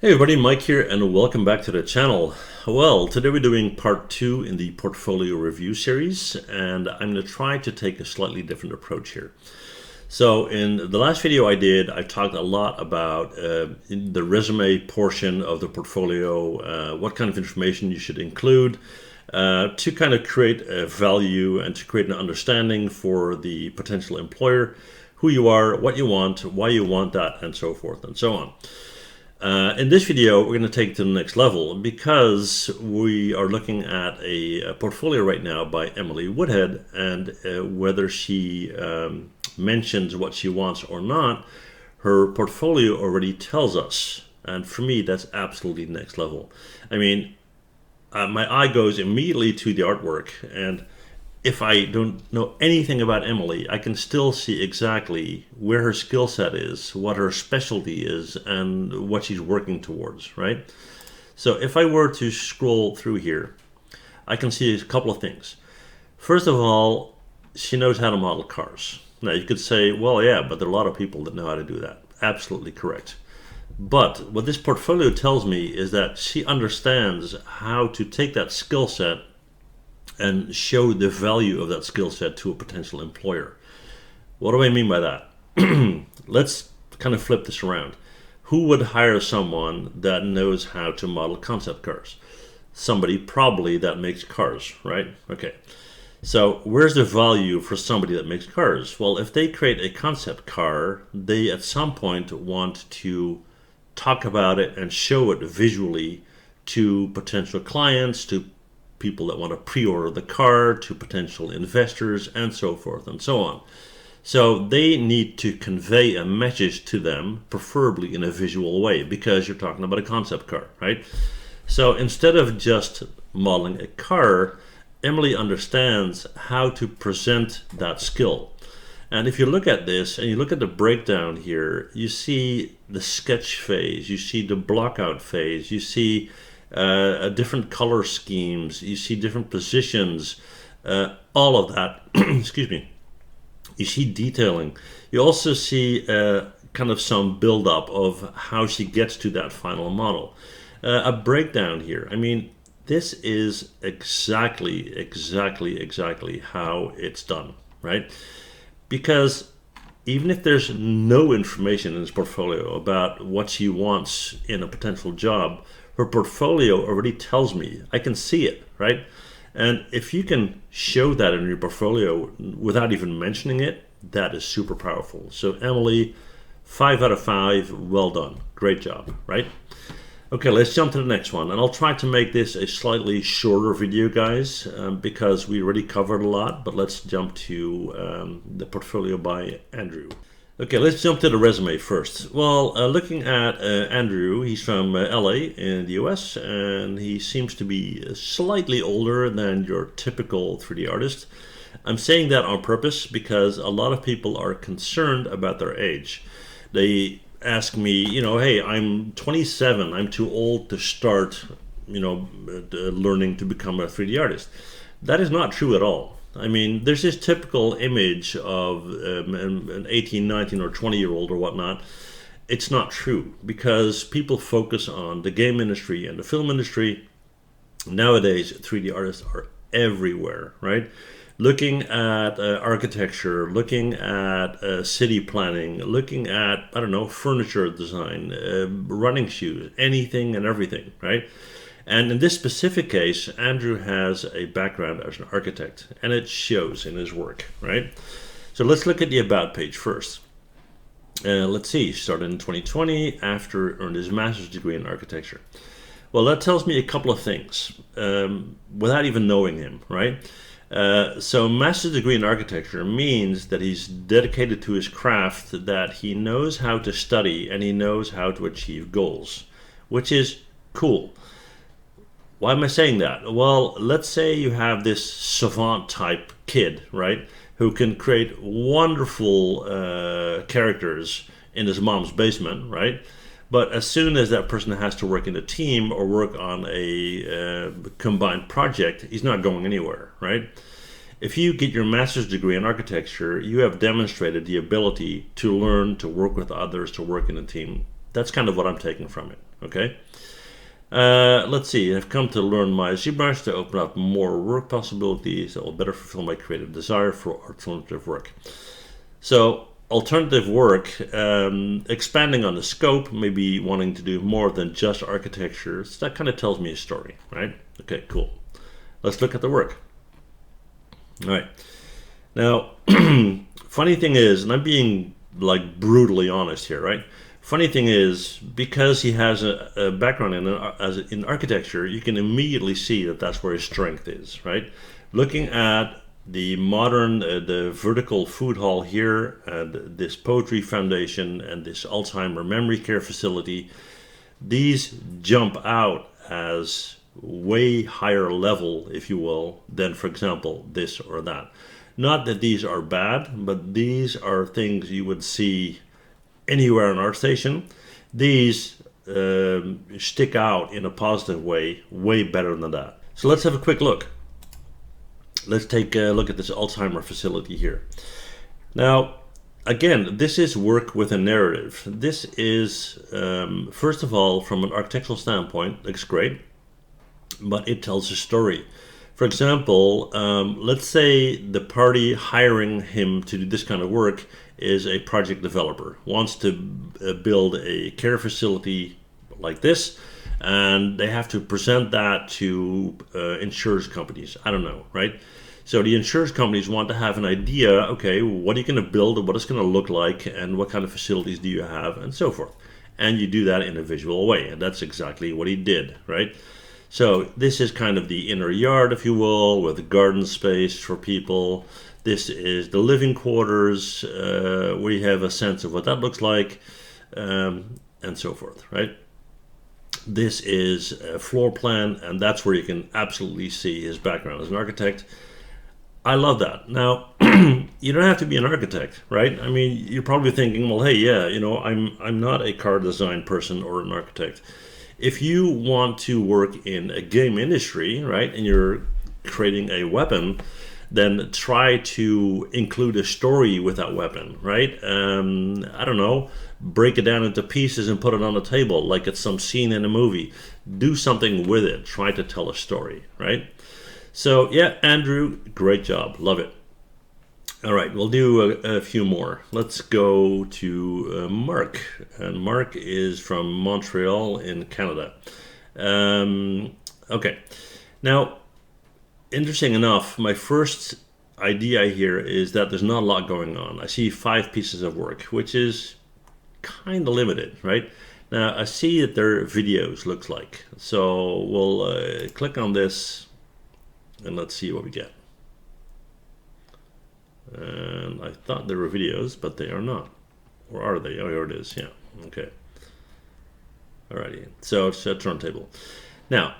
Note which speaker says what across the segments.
Speaker 1: Hey everybody, Mike here and welcome back to the channel. Well, today we're doing part 2 in the portfolio review series, and I'm going to try to take a slightly different approach here. So in the last video I talked a lot about in the resume portion of the portfolio, what kind of information you should include to kind of create a value and to create an understanding for the potential employer, who you are, what you want, why you want that, and so forth and so on. In this video, we're going to take it to the next level because we are looking at a portfolio right now by Emily Woodhead, and whether she mentions what she wants or not, her portfolio already tells us. And for me, that's absolutely next level. I mean, my eye goes immediately to the artwork, and if I don't know anything about Emily, I can still see exactly where her skill set is, what her specialty is, and what she's working towards, right? So if I were to scroll through here, I can see a couple of things. First of all, she knows how to model cars. Now you could say, well, yeah, but there are a lot of people that know how to do that. Absolutely correct. But what this portfolio tells me is that she understands how to take that skill set and show the value of that skill set to a potential employer. What do I mean by that? Let's kind of flip this around. Who would hire someone that knows how to model concept cars? Somebody probably that makes cars, right? Okay. So where's the value for somebody that makes cars? Well, if they create a concept car, they at some point want to talk about it and show it visually to potential clients, to people that want to pre-order the car, to potential investors, and so forth and so on. So they need to convey a message to them, preferably in a visual way, because you're talking about a concept car, right? So instead of just modeling a car, Emily understands how to present that skill. And if you look at this and you look at the breakdown here, you see the sketch phase, you see the blockout phase, you see different color schemes, you see different positions, all of that, excuse me. You see detailing. You also see kind of some build-up of how she gets to that final model. A breakdown here. I mean, this is exactly how it's done, right? Because even if there's no information in this portfolio about what she wants in a potential job, her portfolio already tells me. I can see it, right? And if you can show that in your portfolio without even mentioning it, that is super powerful. So Emily, 5 out of 5, well done. Great job, right? Okay, let's jump to the next one. And I'll try to make this a slightly shorter video, guys, because we already covered a lot. But let's jump to the portfolio by Andrew. Okay, let's jump to the resume first. Well, looking at Andrew, he's from LA in the US, and he seems to be slightly older than your typical 3D artist. I'm saying that on purpose because a lot of people are concerned about their age. They ask me, hey, I'm 27, I'm too old to start, learning to become a 3D artist. That is not true at all. I mean, there's this typical image of an 18, 19, or 20-year-old or whatnot. It's not true because people focus on the game industry and the film industry. Nowadays, 3D artists are everywhere, right? Looking at architecture, looking at city planning, looking at, furniture design, running shoes, anything and everything, right? And in this specific case, Andrew has a background as an architect, and it shows in his work, right? So let's look at the About page first. Let's see, he started in 2020 after earned his master's degree in architecture. Well, that tells me a couple of things without even knowing him, right? So master's degree in architecture means that he's dedicated to his craft, that he knows how to study and he knows how to achieve goals, which is cool. Why am I saying that? Well, let's say you have this savant type kid, right, who can create wonderful characters in his mom's basement, right? But as soon as that person has to work in a team or work on a combined project, he's not going anywhere, right? If you get your master's degree in architecture, you have demonstrated the ability to learn, to work with others, to work in a team. That's kind of what I'm taking from it, Okay. Let's see. I've come to learn my ZBrush to open up more work possibilities that will better fulfill my creative desire for alternative work. So alternative work, expanding on the scope, maybe wanting to do more than just architecture. So that kind of tells me a story, right? Okay, cool. Let's look at the work. All right. Now, funny thing is, and I'm being like brutally honest here, right? Funny thing is, because he has a background in architecture, you can immediately see that that's where his strength is, right? Looking at the modern, the vertical food hall here, and this poetry foundation, and this Alzheimer memory care facility, these jump out as way higher level, if you will, than, for example, this or that. Not that these are bad, but these are things you would see anywhere in ArtStation. These stick out in a positive way better than that. So let's have a quick look. Let's take a look at this Alzheimer facility here. Now, again, this is work with a narrative. This is, first of all, from an architectural standpoint, looks great, but it tells a story. For example, let's say the party hiring him to do this kind of work is a project developer, wants to build a care facility like this, and they have to present that to insurance companies. I don't know, right? So the insurance companies want to have an idea, okay, what are you going to build and what it's going to look like and what kind of facilities do you have and so forth. And you do that in a visual way, and that's exactly what he did, right? So this is kind of the inner yard, if you will, with garden space for people. This is the living quarters. We have a sense of what that looks like, and so forth, right? This is a floor plan, and that's where you can absolutely see his background as an architect. I love that. Now, you don't have to be an architect, right? I mean, you're probably thinking, well, hey, yeah, you know, I'm not a car design person or an architect. If you want to work in a game industry, right, and you're creating a weapon, then try to include a story with that weapon, right? I don't know, break it down into pieces and put it on the table like it's some scene in a movie. Do something with it. Try to tell a story, right? So yeah, Andrew, great job. Love it. All right, we'll do a few more. Let's go to Mark. And Mark is from Montreal in Canada. Okay. Now, interesting enough, my first idea here is that there's not a lot going on. I see 5 pieces of work, which is kind of limited, right? Now, I see that their videos looks like. So we'll click on this and let's see what we get. And I thought there were videos, but they are not. Or are they? Oh, here it is. Yeah. Okay. Alrighty. So it's a turntable. Now,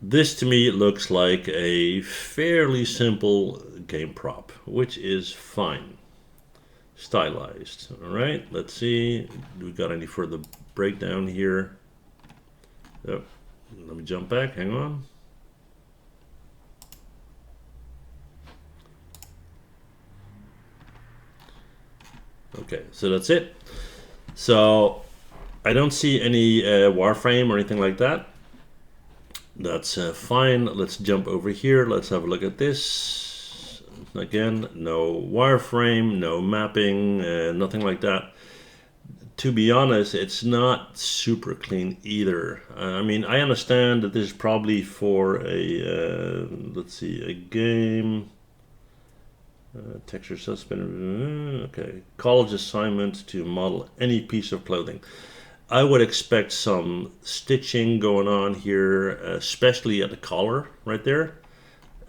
Speaker 1: this to me looks like a fairly simple game prop, which is fine. Stylized. Alright, let's see. Do we got any further breakdown here? Oh, let me jump back. Hang on. Okay, so that's it. So I don't see any wireframe or anything like that. That's fine. Let's jump over here. Let's have a look at this. Again, no wireframe, no mapping, nothing like that. To be honest, it's not super clean either. I mean, I understand that this is probably for a, let's see, a game. Texture suspended. Okay. College assignment to model any piece of clothing. I would expect some stitching going on here, especially at the collar right there.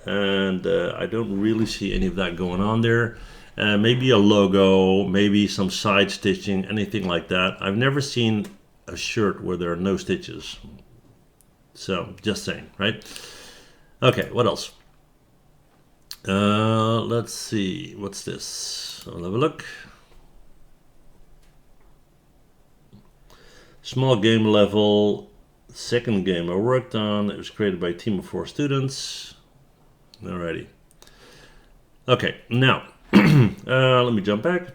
Speaker 1: And I don't really see any of that going on there. Maybe a logo, maybe some side stitching, anything like that. I've never seen a shirt where there are no stitches. So, just saying, right? Okay, what else? Let's see, what's this? I'll have a look. Small game level, second game I worked on. It was created by a team of 4 students. Alrighty. Okay, now, let me jump back.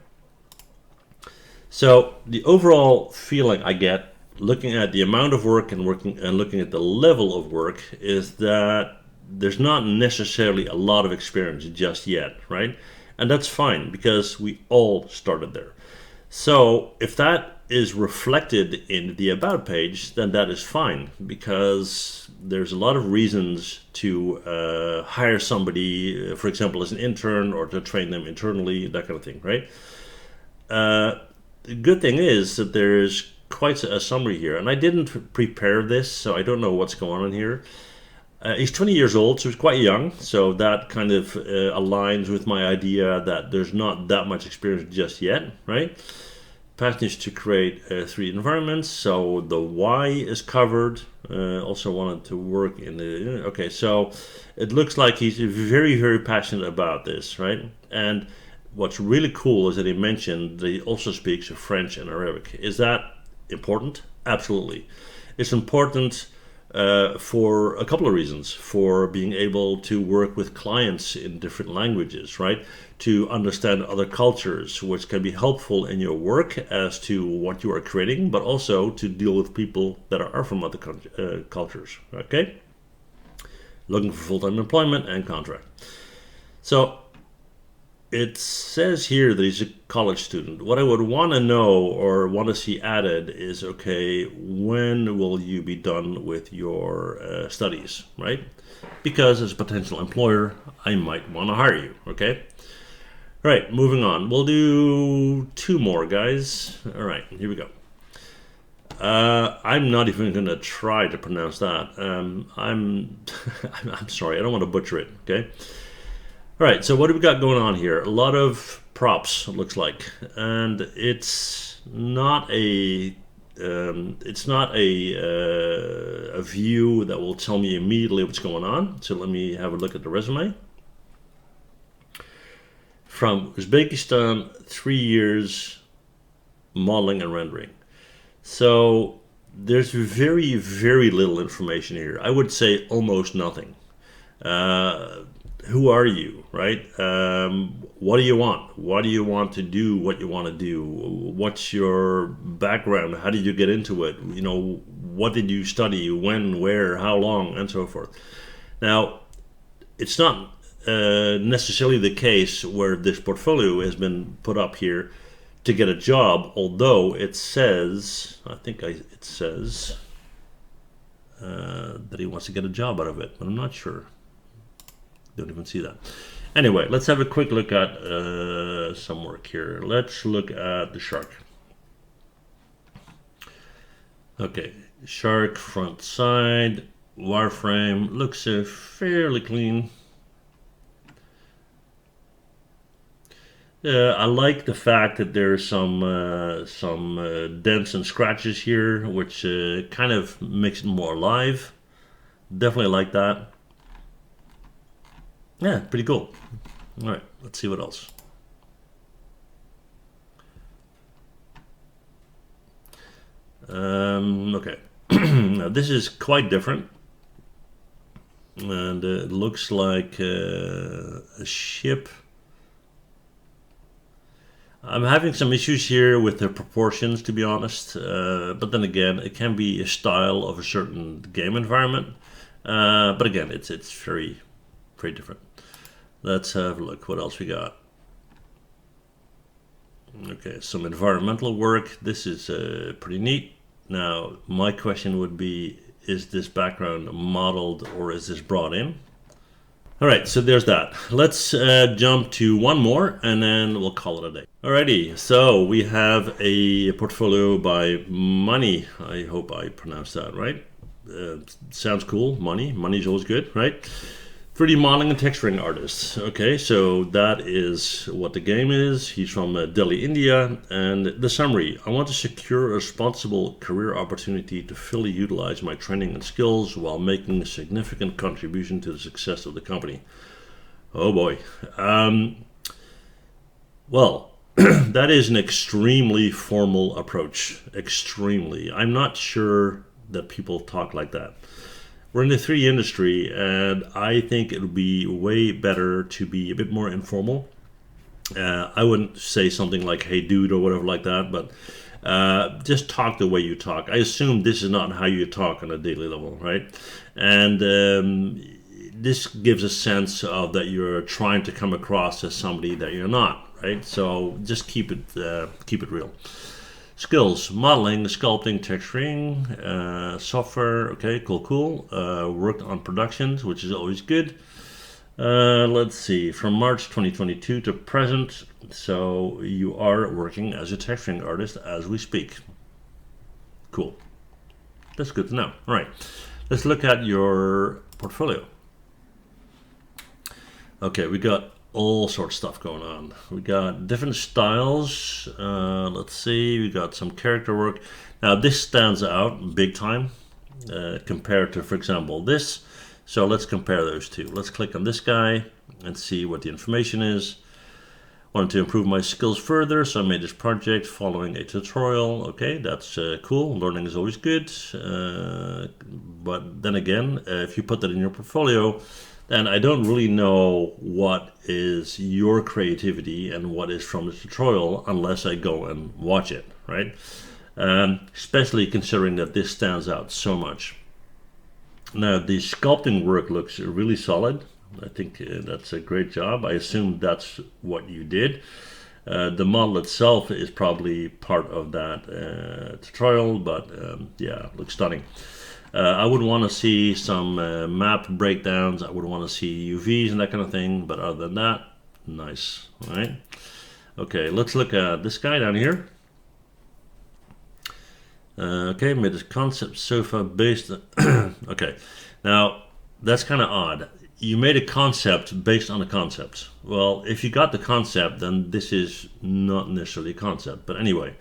Speaker 1: So, the overall feeling I get looking at the amount of work and looking at the level of work, is that there's not necessarily a lot of experience just yet, right? And that's fine because we all started there. So if that is reflected in the about page, then that is fine because there's a lot of reasons to hire somebody, for example, as an intern or to train them internally, that kind of thing, right? The good thing is that there's quite a summary here, and I didn't prepare this, so I don't know what's going on here. He's 20 years old, so he's quite young, so that kind of aligns with my idea that there's not that much experience just yet, right? Passion is to create 3D environments, so the why is covered. Also wanted to work in the... Okay, so it looks like he's very, very passionate about this, right? And what's really cool is that he mentioned that he also speaks French and Arabic. Is that important? Absolutely. It's important for a couple of reasons. For being able to work with clients in different languages, right? To understand other cultures, which can be helpful in your work as to what you are creating, but also to deal with people that are from other cultures, okay? Looking for full-time employment and contract. So it says here that he's a college student. What I would want to know or want to see added is, okay, when will you be done with your studies, right? Because as a potential employer, I might want to hire you, okay? All right, moving on. We'll do 2 more, guys. All right, here we go. I'm not even going to try to pronounce that. I'm sorry, I don't want to butcher it, okay? All right, so what do we got going on here? A lot of props, it looks like, and it's not a view that will tell me immediately what's going on. So let me have a look at the resume. From Uzbekistan, 3 years modeling and rendering. So there's very, very little information here. I would say almost nothing. Who are you, right? What do you want? What do you want to do? What you want to do? What's your background? How did you get into it? You know, what did you study? When, where, how long, and so forth. Now, it's not necessarily the case where this portfolio has been put up here to get a job, although it says, it says that he wants to get a job out of it, but I'm not sure. Don't even see that. Anyway, let's have a quick look at some work here. Let's look at the shark. Okay, shark front side, wireframe, looks fairly clean. I like the fact that there's some dents and scratches here, which kind of makes it more alive. Definitely like that. Yeah, pretty cool. All right, let's see what else. Okay, now this is quite different. And it looks like a ship. I'm having some issues here with the proportions, to be honest. But then again, it can be a style of a certain game environment. But again, it's very, very different. Let's have a look. What else we got? Okay, some environmental work. This is pretty neat. Now, my question would be, is this background modeled or is this brought in? All right, so there's that. Let's jump to one more and then we'll call it a day. Alrighty, so we have a portfolio by Money. I hope I pronounced that right. Sounds cool. Money's always good, right? 3D modeling and texturing artist. Okay, so that is what the game is. He's from Delhi, India. And the summary: I want to secure a responsible career opportunity to fully utilize my training and skills while making a significant contribution to the success of the company. Oh boy. Well, that is an extremely formal approach. Extremely. I'm not sure that people talk like that. We're in the 3D industry, and I think it would be way better to be a bit more informal. I wouldn't say something like, hey dude, or whatever like that, but Just talk the way you talk. I assume this is not how you talk on a daily level, right? And this gives a sense of that you're trying to come across as somebody that you're not, right? So just keep it real. Skills: modeling, sculpting, texturing, software. Okay, cool. Worked on productions, which is always good. Let's see, from March 2022 to present. So you are working as a texturing artist as we speak. Cool. That's good to know. All right, let's look at your portfolio. Okay, we got all sorts of stuff going on. We got different styles. Let's see, we got some character work. Now this stands out big time compared to, for example, this. So let's compare those two. Let's click on this guy and see what the information is. Wanted to improve my skills further, so I made this project following a tutorial. Okay, that's cool. Learning is always good. But then again, if you put that in your portfolio, then I don't really know what is your creativity and what is from the tutorial unless I go and watch it, right? Especially considering that this stands out so much. Now, the sculpting work looks really solid. I think that's a great job. I assume that's what you did. The model itself is probably part of that tutorial, but yeah, looks stunning. I would want to see some map breakdowns. I would want to see UVs and that kind of thing, but other than that, nice. All right. Okay, let's look at this guy down here. Okay, made this concept sofa based on okay, now that's kind of odd. You made a concept based on a concept. Well, if you got the concept, then this is not necessarily a concept. But anyway,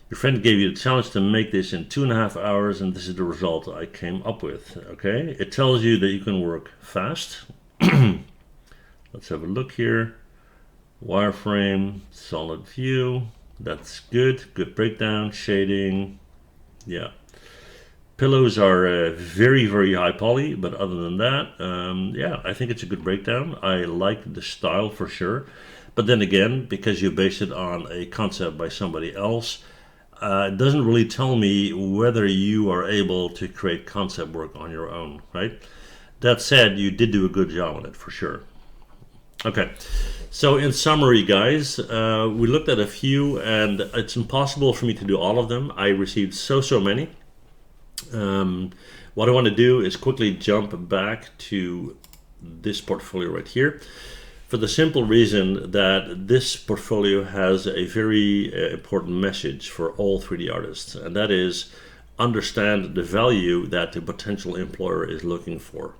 Speaker 1: your friend gave you the challenge to make this in 2.5 hours, and this is the result I came up with. Okay, it tells you that you can work fast. Let's have a look here. Wireframe, solid view. That's good. Good breakdown, shading. Yeah. Pillows are very, very high poly, but other than that, yeah, I think it's a good breakdown. I like the style for sure. But then again, because you base it on a concept by somebody else, it doesn't really tell me whether you are able to create concept work on your own, right? That said, you did do a good job on it for sure. Okay, so in summary, guys, we looked at a few, and it's impossible for me to do all of them. I received so many. What I want to do is quickly jump back to this portfolio right here, for the simple reason that this portfolio has a very important message for all 3D artists, and that is understand the value that the potential employer is looking for.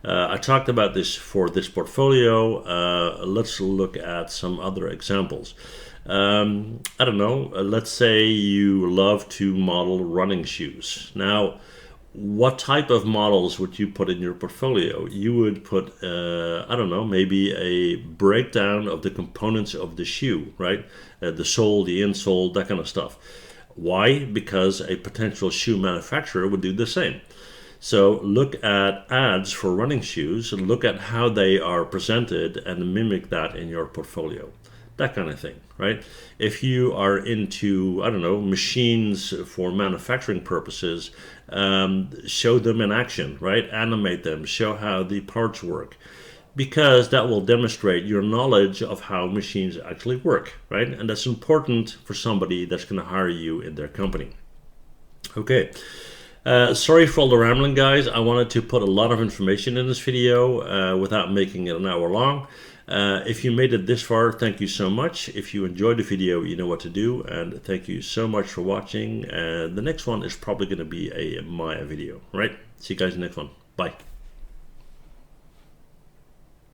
Speaker 1: I talked about this for this portfolio. Let's look at some other examples. I don't know, let's say you love to model running shoes. Now, what type of models would you put in your portfolio? You would put, I don't know, maybe a breakdown of the components of the shoe, right? The sole, the insole, that kind of stuff. Why? Because a potential shoe manufacturer would do the same. So look at ads for running shoes, look at how they are presented and mimic that in your portfolio. That kind of thing, right? If you are into, I don't know, machines for manufacturing purposes, show them in action, right? Animate them, show how the parts work, because that will demonstrate your knowledge of how machines actually work, right? And that's important for somebody that's going to hire you in their company. Okay. Sorry for all the rambling, guys. I wanted to put a lot of information in this video without making it an hour long. If you made it this far, thank you so much. If you enjoyed the video, you know what to do, and thank you so much for watching. And the next one is probably going to be a Maya video, right? See you guys in the next one. Bye.